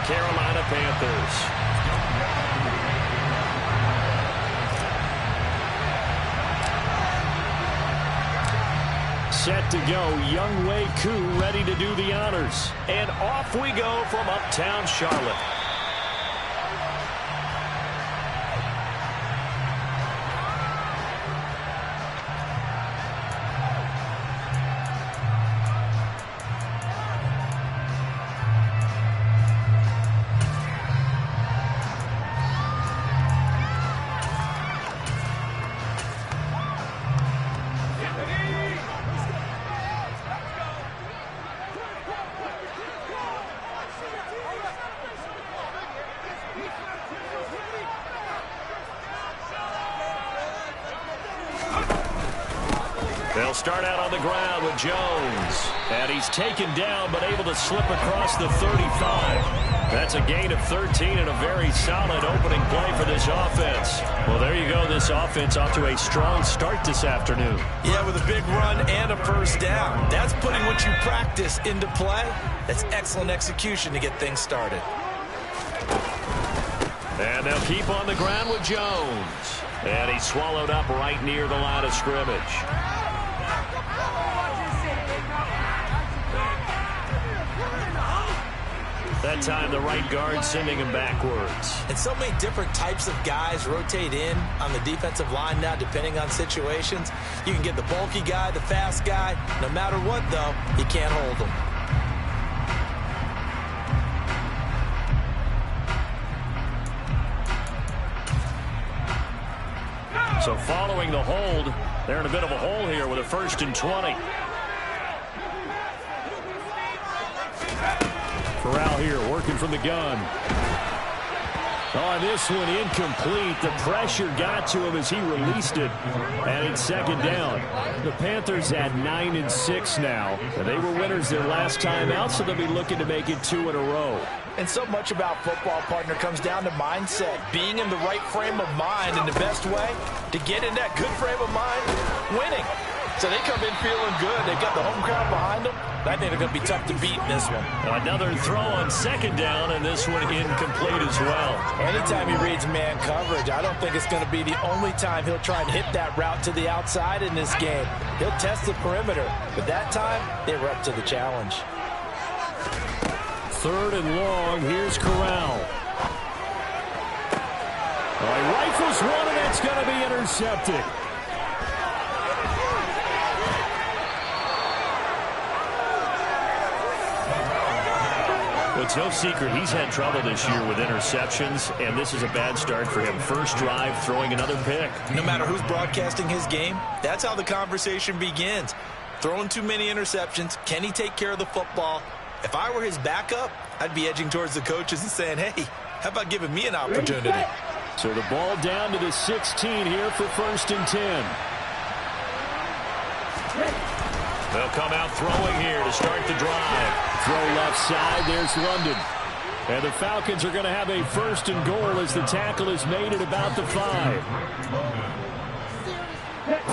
Carolina Panthers. Set to go, Young Wei Koo ready to do the honors. And off we go from uptown Charlotte. They'll start out on the ground with Jones. And he's taken down, but able to slip across the 35. That's a gain of 13 and a very solid opening play for this offense. Well, there you go. This offense off to a strong start this afternoon. Yeah, with a big run and a first down. That's putting what you practice into play. That's excellent execution to get things started. And they'll keep on the ground with Jones. And he's swallowed up right near the line of scrimmage. That time the right guard sending him backwards. And so many different types of guys rotate in on the defensive line now depending on situations. You can get the bulky guy, the fast guy. No matter what, though, you can't hold them. So following the hold, they're in a bit of a hole here with a 1st and 20. Corral here working from the gun. Oh, this one incomplete. The pressure got to him as he released it. And it's 2nd down. The Panthers at 9-6 now. And they were winners their last time out, so they'll be looking to make it 2 in a row. And so much about football, partner, comes down to mindset. Being in the right frame of mind, and the best way to get in that good frame of mind, winning. So they come in feeling good. They've got the home crowd behind them. I think they're going to be tough to beat in this one. Another throw on 2nd down, and this one incomplete as well. Anytime he reads man coverage, I don't think it's going to be the only time he'll try and hit that route to the outside in this game. He'll test the perimeter, but that time they were up to the challenge. 3rd and long. Here's Corral. All right, rifles one, and it's going to be intercepted. It's no secret he's had trouble this year with interceptions, and this is a bad start for him. First drive, throwing another pick. No matter who's broadcasting his game, that's how the conversation begins. Throwing too many interceptions. Can he take care of the football? If I were his backup, I'd be edging towards the coaches and saying, hey, how about giving me an opportunity? So the ball down to the 16 here for 1st and 10. They'll come out throwing here to start the drive. Throw left side. There's London. And the Falcons are going to have a 1st and goal as the tackle is made at about the 5.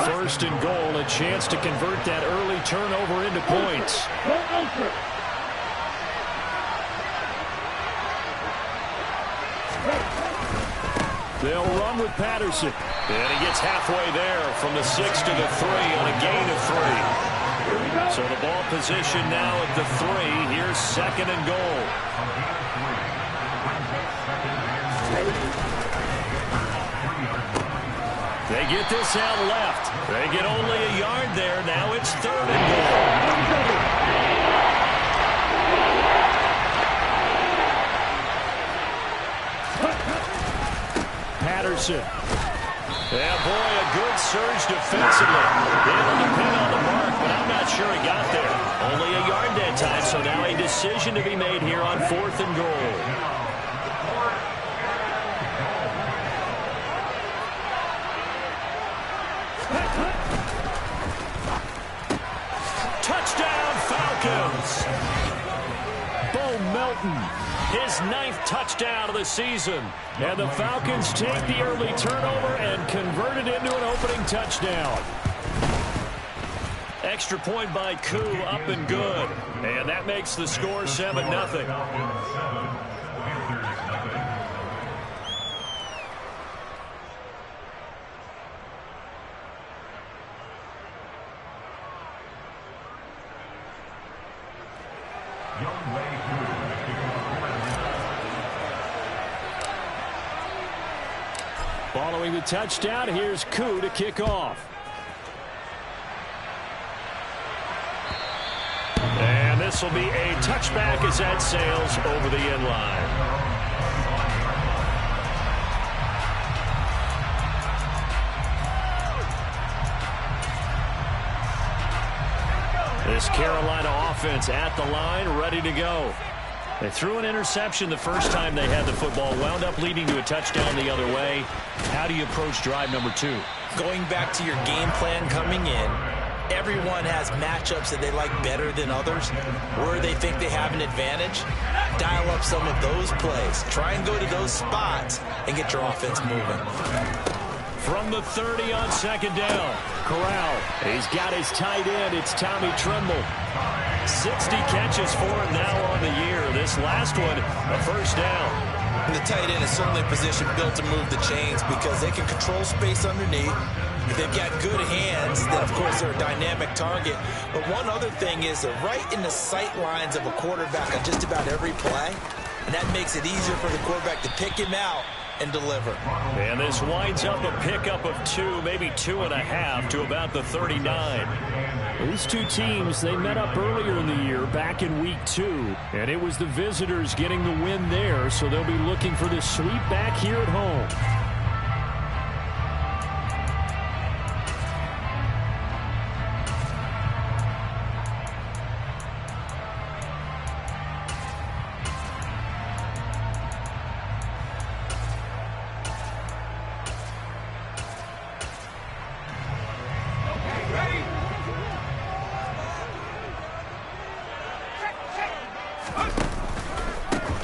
1st and goal, a chance to convert that early turnover into points. They'll run with Patterson. And he gets halfway there from the 6 to the 3 on a gain of 3. So the ball position now at the 3. Here's 2nd and goal. They get this out left. They get only a yard there. Now it's 3rd and goal. Patterson. Yeah, boy, a good surge defensively. Able to pin on the mark, but I'm not sure he got there. Only a yard that time, so now a decision to be made here on 4th and goal. Touchdown, Falcons! Bo Melton. His 9th touchdown of the season. And the Falcons take the early turnover and convert it into an opening touchdown. Extra point by Koo, up and good. And that makes the score 7-0. Following the touchdown, here's Koo to kick off. And this will be a touchback as that sails over the end line. This Carolina offense at the line, ready to go. They threw an interception the first time they had the football, wound up leading to a touchdown the other way. How do you approach drive number 2? Going back to your game plan coming in, everyone has matchups that they like better than others, where they think they have an advantage. Dial up some of those plays. Try and go to those spots and get your offense moving. From the 30 on second down, Corral. He's got his tight end. It's Tommy Tremble. 60 catches for him now on the year. This last one, a first down. And the tight end is certainly a position built to move the chains because they can control space underneath. If they've got good hands, then, of course, they're a dynamic target. But one other thing is they're right in the sight lines of a quarterback on just about every play. And that makes it easier for the quarterback to pick him out and deliver. And this winds up a pickup of 2, maybe 2.5 to about the 39. These two teams, they met up earlier in the year back in week 2. And it was the visitors getting the win there, so they'll be looking for the sweep back here at home.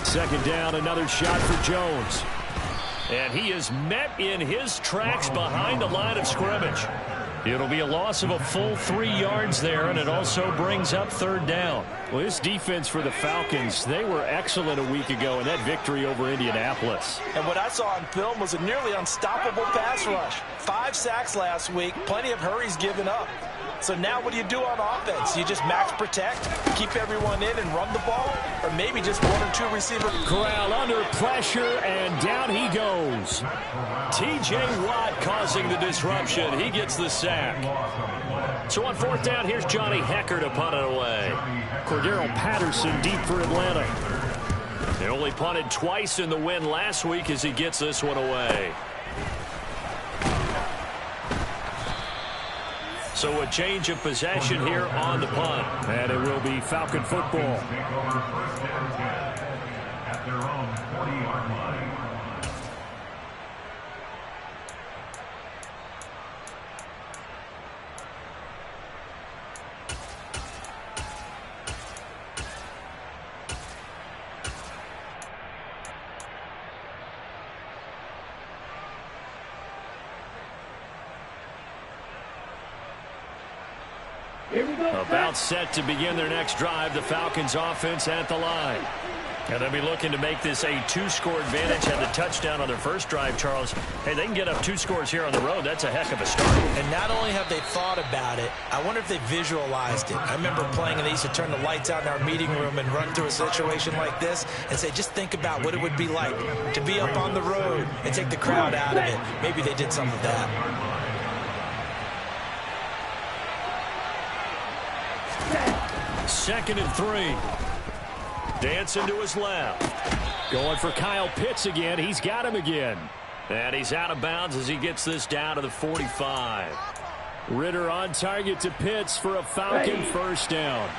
Second down, another shot for Jones. And he is met in his tracks behind the line of scrimmage. It'll be a loss of a full 3 yards there, and it also brings up third down. Well, this defense for the Falcons, they were excellent a week ago in that victory over Indianapolis. And what I saw on film was a nearly unstoppable pass rush. 5 sacks last week, plenty of hurries given up. So now what do you do on offense? You just max protect, keep everyone in and run the ball, or maybe just 1 or 2 receivers. Corral under pressure, and down he goes. T.J. Watt causing the disruption. He gets the sack. So on fourth down, here's Johnny Hecker to punt it away. Cordero Patterson deep for Atlanta. They only punted twice in the win last week as he gets this one away. So a change of possession here on the punt. And it will be Falcon football. At their own 40-yard line. About set to begin their next drive, the Falcons offense at the line. And they'll be looking to make this a 2-score advantage. Had the touchdown on their first drive, Charles. Hey, they can get up 2 scores here on the road. That's a heck of a start. And not only have they thought about it, I wonder if they visualized it. I remember playing and they used to turn the lights out in our meeting room and run through a situation like this and say, just think about what it would be like to be up on the road and take the crowd out of it. Maybe they did some of that. Second and 3. Dancing to his left. Going for Kyle Pitts again. He's got him again. And he's out of bounds as he gets this down to the 45. Ritter on target to Pitts for a Falcon first down.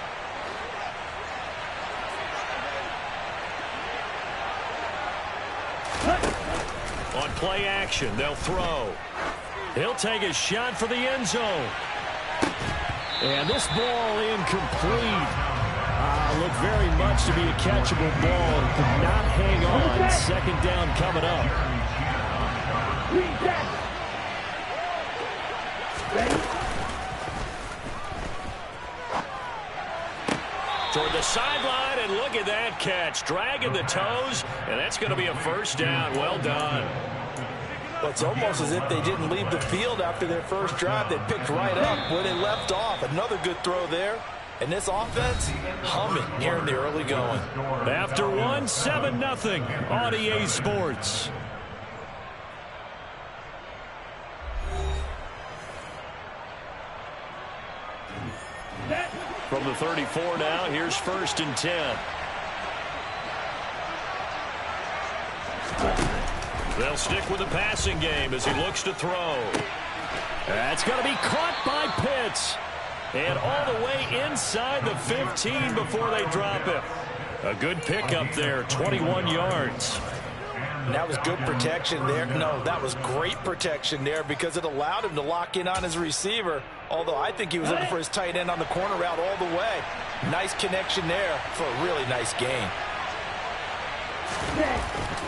On play action, they'll throw. He'll take a shot for the end zone. And this ball incomplete. Looked very much to be a catchable ball. Could not hang on. Second down coming up. Toward the sideline, and look at that catch. Dragging the toes, and that's going to be a first down. Well done. Well, it's almost as if they didn't leave the field after their first drive. They picked right up where they left off. Another good throw there. And this offense, humming here in the early going. After one, 7-0 on EA Sports. From the 34 now, here's 1st and 10. They'll stick with the passing game as he looks to throw. That's going to be caught by Pitts. And all the way inside the 15 before they drop it. A good pickup there, 21 yards. And that was good protection there. No, that was great protection there because it allowed him to lock in on his receiver. Although I think he was looking for his tight end on the corner route all the way. Nice connection there for a really nice gain.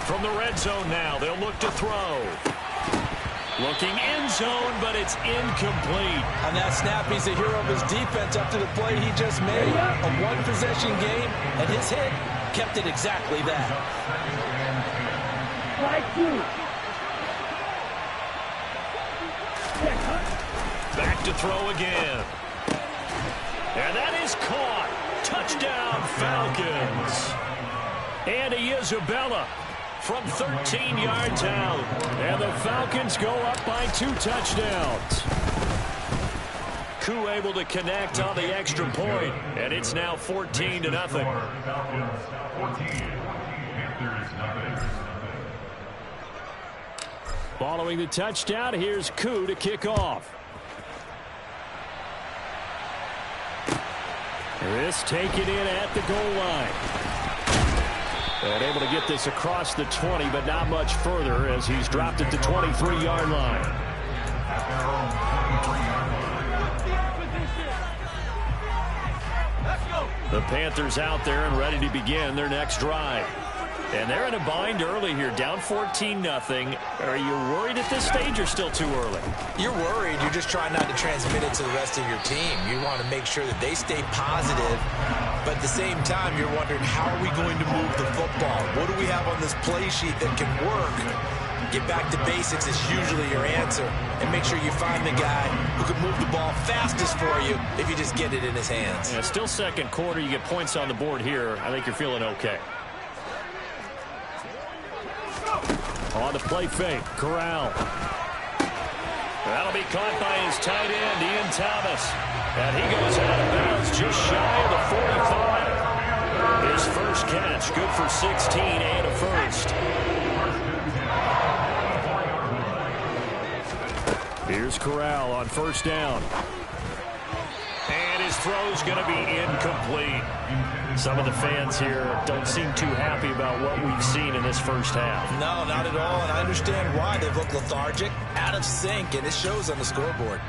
From the red zone now, they'll look to throw. Looking end zone, but it's incomplete. On that snap, he's the hero of his defense up to the play he just made. A one-possession game, and his hit kept it exactly that. Back to throw again. And that is caught. Touchdown, Falcons. Andy Isabella from 13 yards out. And the Falcons go up by 2 touchdowns. Koo able to connect on the extra point. And it's now 14-0. Following the touchdown, here's Koo to kick off. This taken in at the goal line. And able to get this across the 20, but not much further as he's dropped at the 23-yard line. The Panthers out there and ready to begin their next drive. And they're in a bind early here, down 14-0. Are you worried at this stage or still too early? You're worried. You're just trying not to transmit it to the rest of your team. You want to make sure that they stay positive, but at the same time, you're wondering, how are we going to move the football? What do we have on this play sheet that can work? Get back to basics is usually your answer, and make sure you find the guy who can move the ball fastest for you if you just get it in his hands. Yeah, still second quarter. You get points on the board here. I think you're feeling okay. On the play fake, Corral. That'll be caught by his tight end, Ian Thomas. And he goes out of bounds just shy of the 45. His first catch, good for 16 and a first. Here's Corral on 1st down. And his throw's going to be incomplete. Some of the fans here don't seem too happy about what we've seen in this first half. No, not at all, and I understand why. They've looked lethargic, out of sync, and it shows on the scoreboard.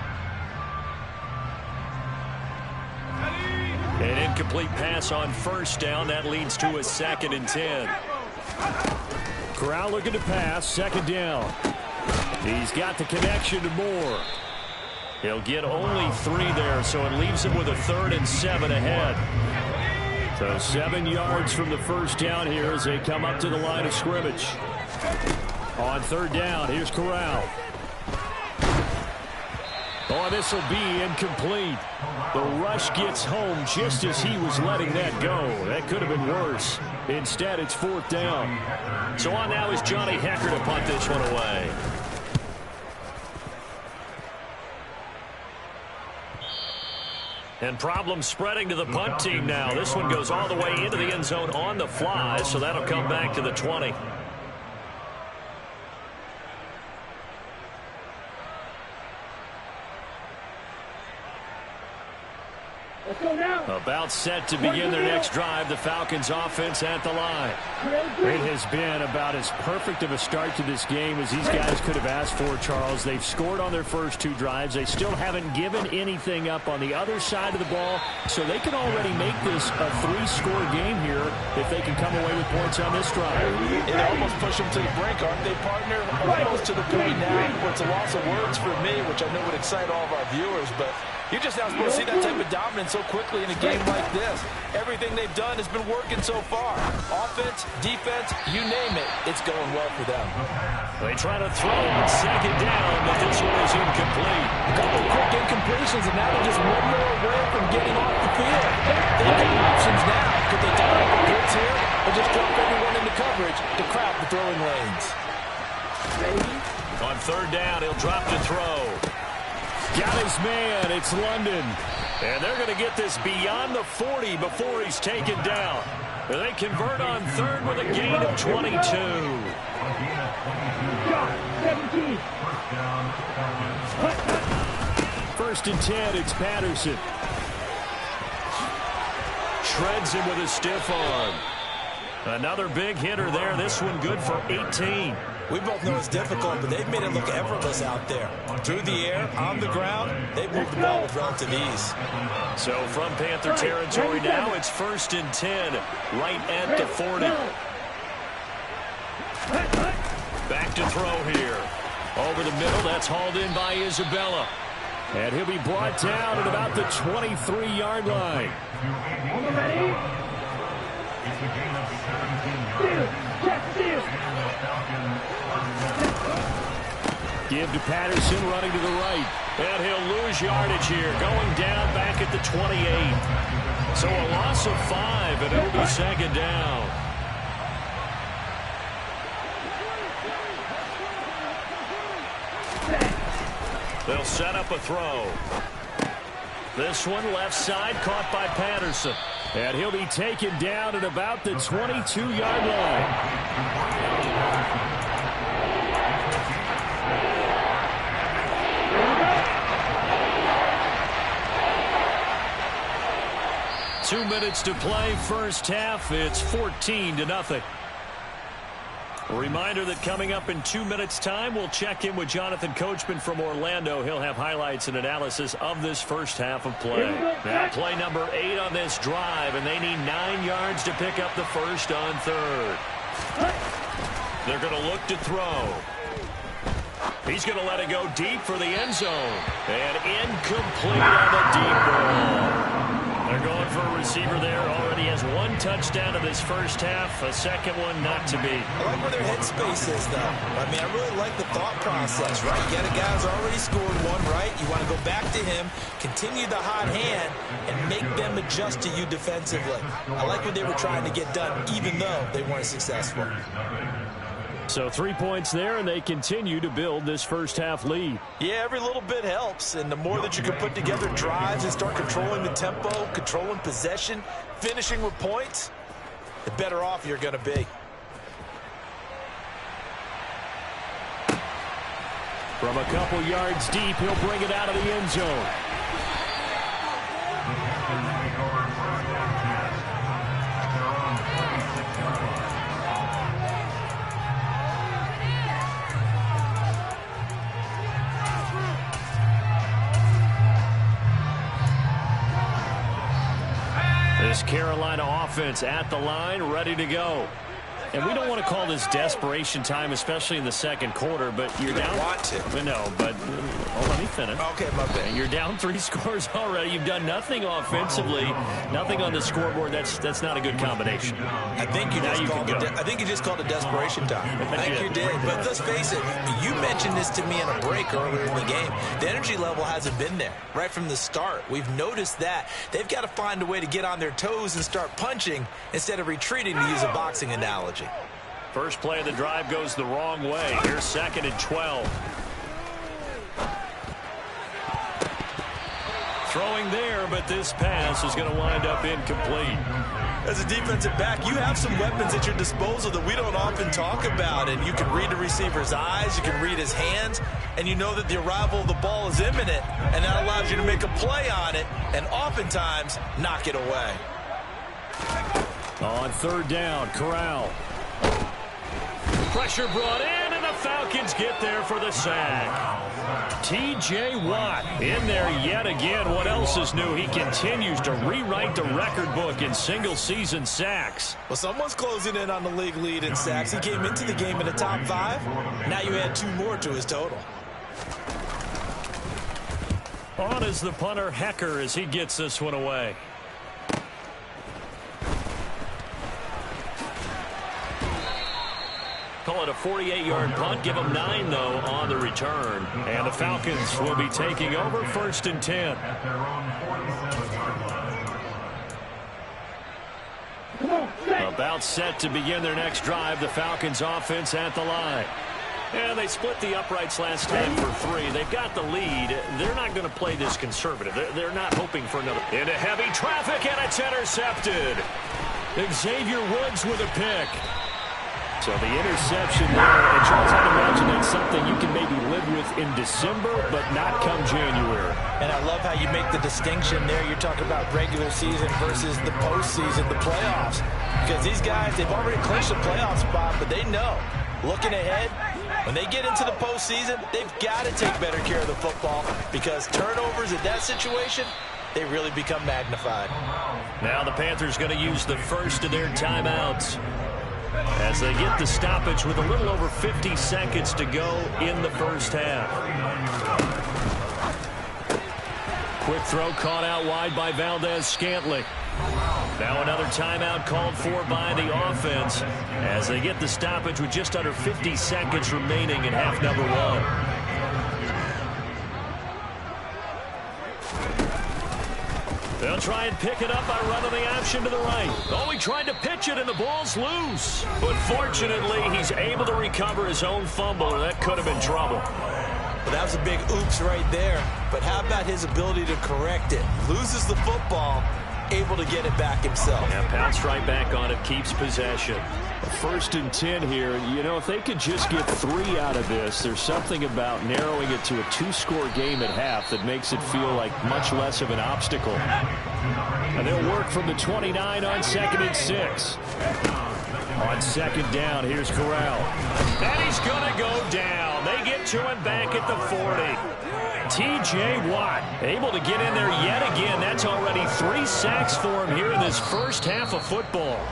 An incomplete pass on 1st down. That leads to a 2nd and 10. Corral looking to pass, 2nd down. He's got the connection to Moore. He'll get only 3 there, so it leaves him with a 3rd and 7 ahead. So 7 yards from the 1st down here as they come up to the line of scrimmage. On 3rd down, here's Corral. Oh, this will be incomplete. The rush gets home just as he was letting that go. That could have been worse. Instead, it's 4th down. So on now is Johnny Hecker to punt this one away. And problems spreading to the punt team now. This one goes all the way into the end zone on the fly, so that'll come back to the 20. Let's go now. About set to begin their next drive, the Falcons offense at the line. It has been about as perfect of a start to this game as these guys could have asked for, Charles. They've scored on their first 2 drives. They still haven't given anything up on the other side of the ball, so they can already make this a 3-score game here if they can come away with points on this drive. It almost pushed them to the brink, aren't they, partner? Almost to the point now where it's a loss of words for me, which I know would excite all of our viewers, but you're just not supposed to see that type of dominance so quickly in a game like this. Everything they've done has been working so far. Offense, defense, you name it, it's going well for them. They try to throw on 2nd down, but this one is incomplete. A couple quick incompletions, and now they're just one more away from getting off the field. They've got options now. Could they dial up the blitz here, or just drop everyone into coverage to crowd the throwing lanes? On 3rd down, he'll drop to throw. Got his man. It's London. And they're going to get this beyond the 40 before he's taken down. They convert on third with a gain of 22. 17. First and 10, it's Patterson. Shreds him with a stiff arm. Another big hitter there. This one good for 18. We both know it's difficult, but they've made it look effortless out there. Through the air, on the ground, they've moved the ball with relative ease. So from Panther territory now, it's first and 10, right at the 40. Back to throw here. Over the middle, that's hauled in by Isabella. And he'll be brought down at about the 23-yard line. Ready? Give to Patterson running to the right. And he'll lose yardage here. Going down back at the 28. So a loss of 5, and it'll be second down. They'll set up a throw. This one left side caught by Patterson. And he'll be taken down at about the 22-yard line. 2 minutes to play, first half. It's 14-0. A reminder that coming up in 2 minutes' time, we'll check in with Jonathan Coachman from Orlando. He'll have highlights and analysis of this first half of play. Now play number 8 on this drive, and they need 9 yards to pick up the first on third. They're going to look to throw. He's going to let it go deep for the end zone. And incomplete on the deep ball. They're going for a receiver there. Already has 1 touchdown in this first half. A second one not to be. I like where their headspace is, though. I mean, I really like the thought process, right? You got a guy who's already scored 1, right? You want to go back to him, continue the hot hand, and make them adjust to you defensively. I like what they were trying to get done, even though they weren't successful. So 3 points there, and they continue to build this first half lead. Yeah, every little bit helps, and the more that you can put together drives and start controlling the tempo, controlling possession, finishing with points, the better off you're going to be. From a couple yards deep, he'll bring it out of the end zone. This Carolina offense at the line, ready to go. And we don't want to call this desperation time, especially in the second quarter, but you're down. Want to. But no, but let me finish. Okay, my bad. And you're down 3 scores already. You've done nothing offensively, nothing on the scoreboard. That's not a good combination. I think you just called it desperation time. I think you did. But let's face it, you mentioned this to me in a break earlier in the game. The energy level hasn't been there right from the start. We've noticed that. They've got to find a way to get on their toes and start punching instead of retreating, to use a boxing analogy. First play of the drive goes the wrong way. Here's second and 12. Throwing there, but this pass is going to wind up incomplete. As a defensive back, you have some weapons at your disposal that we don't often talk about, and you can read the receiver's eyes, you can read his hands, and you know that the arrival of the ball is imminent, and that allows you to make a play on it and oftentimes knock it away. On third down, Corral. Pressure brought in, and the Falcons get there for the sack. T.J. Watt in there yet again. What else is new? He continues to rewrite the record book in single-season sacks. Well, someone's closing in on the league lead in sacks. He came into the game in the top 5. Now you add 2 more to his total. On is the punter, Hecker, as he gets this one away. Call it a 48-yard punt. Give them 9, though, on the return. And the Falcons will be taking over first and 10. About set to begin their next drive. The Falcons offense at the line. And they split the uprights last time for 3. They've got the lead. They're not going to play this conservative. They're not hoping for another. Into heavy traffic, and it's intercepted. Xavier Woods with a pick. So the interception there, and Charles, I'd imagine that's something you can maybe live with in December, but not come January. And I love how you make the distinction there. You're talking about regular season versus the postseason, the playoffs. Because these guys, they've already clinched a playoff spot, but they know, looking ahead, when they get into the postseason, they've got to take better care of the football because turnovers in that situation, they really become magnified. Now the Panthers going to use the first of their timeouts as they get the stoppage with a little over 50 seconds to go in the first half. Quick throw caught out wide by Valdez-Scantling. Now another timeout called for by the offense as they get the stoppage with just under 50 seconds remaining in half number 1. They'll try and pick it up by running the option to the right. Oh, he tried to pitch it, and the ball's loose. But fortunately, he's able to recover his own fumble, or that could have been trouble. Well, that was a big oops right there. But how about his ability to correct it? Loses the football, able to get it back himself. Yeah, pounced right back on it, keeps possession. 1st and 10 here. You know, if they could just get 3 out of this, there's something about narrowing it to a 2-score game at half that makes it feel like much less of an obstacle. And they'll work from the 29 on 2nd and 6. On 2nd down, here's Corral. And he's going to go down. They get to him back at the 40. T.J. Watt able to get in there yet again. That's already 3 sacks for him here in this first half of football.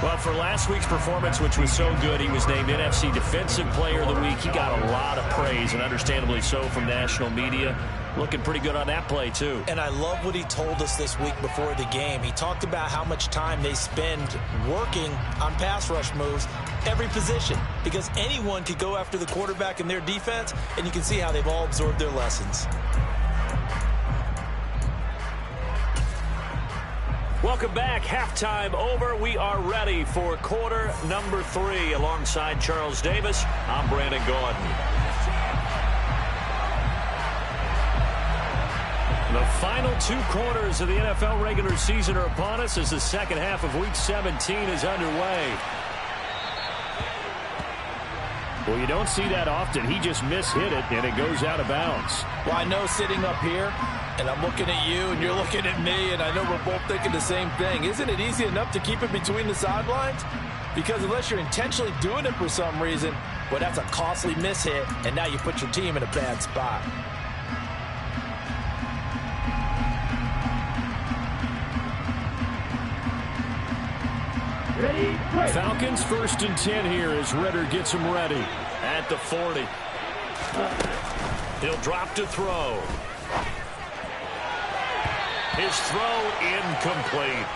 Well, for last week's performance, which was so good, he was named NFC Defensive Player of the Week. He got a lot of praise, and understandably so, from national media. Looking pretty good on that play, too. And I love what he told us this week before the game. He talked about how much time they spend working on pass rush moves, every position, because anyone could go after the quarterback in their defense, and you can see how they've all absorbed their lessons. Welcome back. Halftime over. We are ready for quarter number 3. Alongside Charles Davis, I'm Brandon Gaudin. The final 2 quarters of the NFL regular season are upon us as the second half of Week 17 is underway. Well, you don't see that often. He just mishit it, and it goes out of bounds. Well, I know sitting up here, and I'm looking at you, and you're looking at me, and I know we're both thinking the same thing. Isn't it easy enough to keep it between the sidelines? Because unless you're intentionally doing it for some reason, well, that's a costly mishit, and now you put your team in a bad spot. Ready, play. Falcons 1st and 10 here as Ritter gets them ready at the 40. He'll drop to throw. His throw incomplete.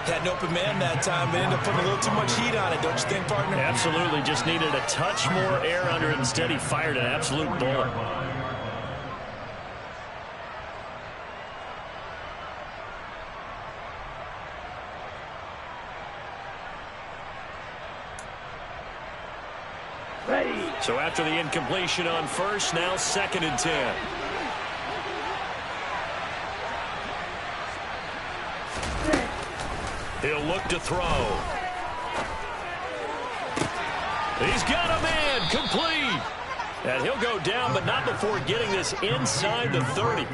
Had an open man that time, but ended up putting a little too much heat on it, don't you think, partner? Absolutely. Just needed a touch more air under it. Instead, he fired an absolute bullet. Ready. So after the incompletion on first, now 2nd and 10. He'll look to throw. He's got a man, complete. And he'll go down, but not before getting this inside the 30.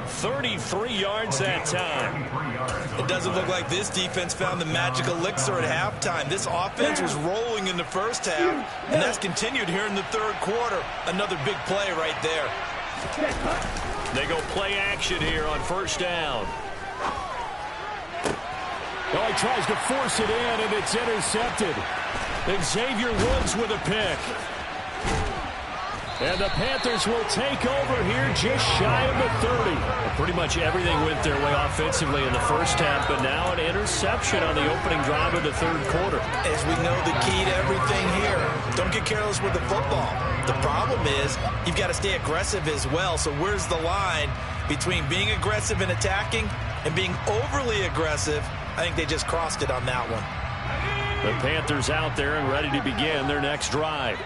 33 yards that time. It doesn't look like this defense found the magic elixir at halftime. This offense was rolling in the first half, and that's continued here in the 3rd quarter. Another big play right there. They go play action here on 1st down. Oh, he tries to force it in, and it's intercepted. Xavier Woods with a pick. And the Panthers will take over here just shy of the 30. Well, pretty much everything went their way offensively in the first half, but now an interception on the opening drive of the 3rd quarter. As we know, the key to everything here, don't get careless with the football. The problem is you've got to stay aggressive as well. So where's the line between being aggressive and attacking and being overly aggressive? I think they just crossed it on that one. The Panthers out there and ready to begin their next drive.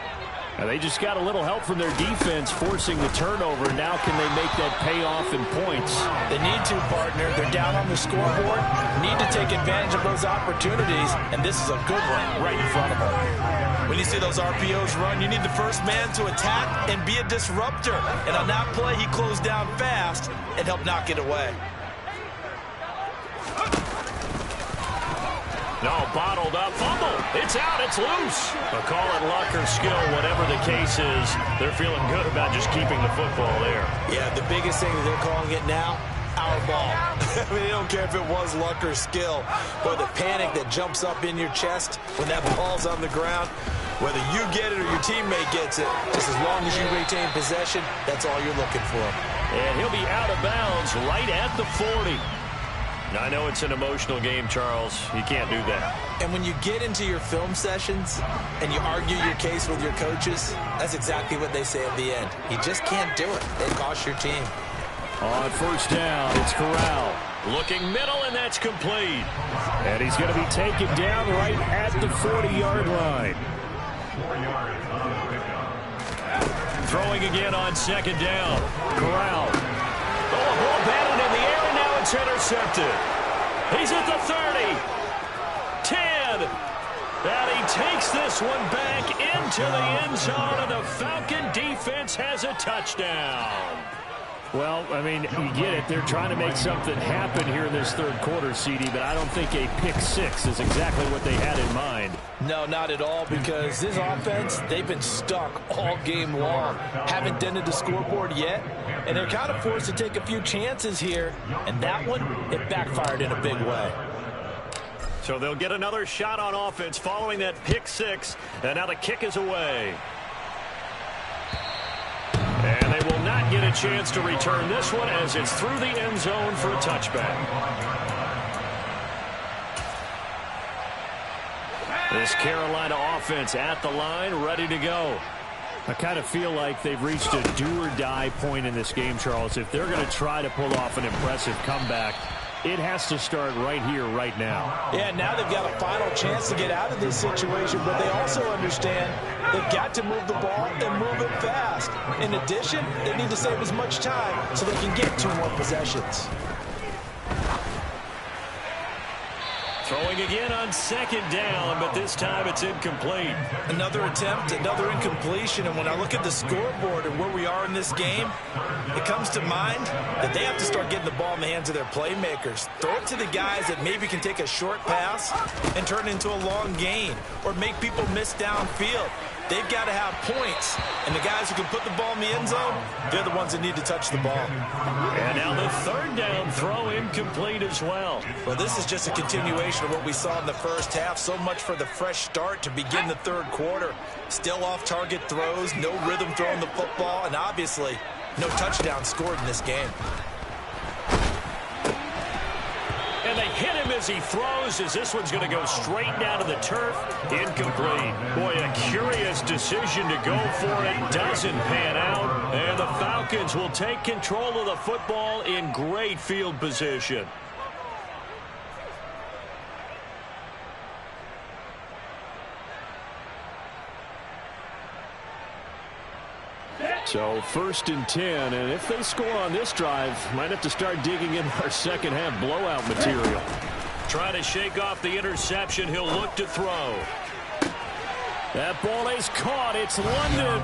And they just got a little help from their defense forcing the turnover. Now can they make that pay off in points? They need to, partner. They're down on the scoreboard. Need to take advantage of those opportunities, and this is a good one right in front of them. When you see those RPOs run, you need the first man to attack and be a disruptor. And on that play, he closed down fast and helped knock it away. No, bottled up, fumble. It's out, it's loose. But call it luck or skill, whatever the case is, they're feeling good about just keeping the football there. Yeah, the biggest thing that they're calling it now, our ball. I mean, they don't care if it was luck or skill, but the panic that jumps up in your chest when that ball's on the ground, whether you get it or your teammate gets it, just as long as you retain possession, that's all you're looking for. And he'll be out of bounds right at the 40. I know it's an emotional game, Charles. You can't do that. And when you get into your film sessions and you argue your case with your coaches, that's exactly what they say at the end. You just can't do it. It costs your team. On first down, it's Corral. Looking middle, and that's complete. And he's going to be taken down right at the 40-yard line. Throwing again on second down. Corral. Oh, a ball batted in the air, and now it's intercepted. He's at the 30. 10. And he takes this one back into the end zone, and the Falcon defense has a touchdown. Well, I mean, you get it. They're trying to make something happen here in this third quarter, CD, but I don't think a pick six is exactly what they had in mind. No, not at all, because this offense, they've been stuck all game long. Haven't dented the scoreboard yet, and they're kind of forced to take a few chances here, and that one, it backfired in a big way. So they'll get another shot on offense following that pick six, and now the kick is away. And they will not get a chance to return this one as it's through the end zone for a touchback. This Carolina offense at the line, ready to go. I kind of feel like they've reached a do-or-die point in this game, Charles. If they're going to try to pull off an impressive comeback, it has to start right here, right now. Yeah, now they've got a final chance to get out of this situation, but they also understand they've got to move the ball and move it fast. In addition, they need to save as much time so they can get 2 more possessions. Throwing again on second down, but this time it's incomplete. Another attempt, another incompletion, and when I look at the scoreboard and where we are in this game, it comes to mind that they have to start getting the ball in the hands of their playmakers. Throw it to the guys that maybe can take a short pass and turn it into a long gain or make people miss downfield. They've got to have points, and the guys who can put the ball in the end zone, they're the ones that need to touch the ball. And now the third down throw incomplete as well. Well, this is just a continuation of what we saw in the first half. So much for the fresh start to begin the third quarter. Still off-target throws, no rhythm throwing the football, and obviously no touchdown scored in this game. And they hit him as he throws, as this one's going to go straight down to the turf. Incomplete. Boy, a curious decision to go for it. Doesn't pan out. And the Falcons will take control of the football in great field position. So 1st and 10, and if they score on this drive, might have to start digging in our second half blowout material. Trying to shake off the interception, he'll look to throw. That ball is caught. It's London.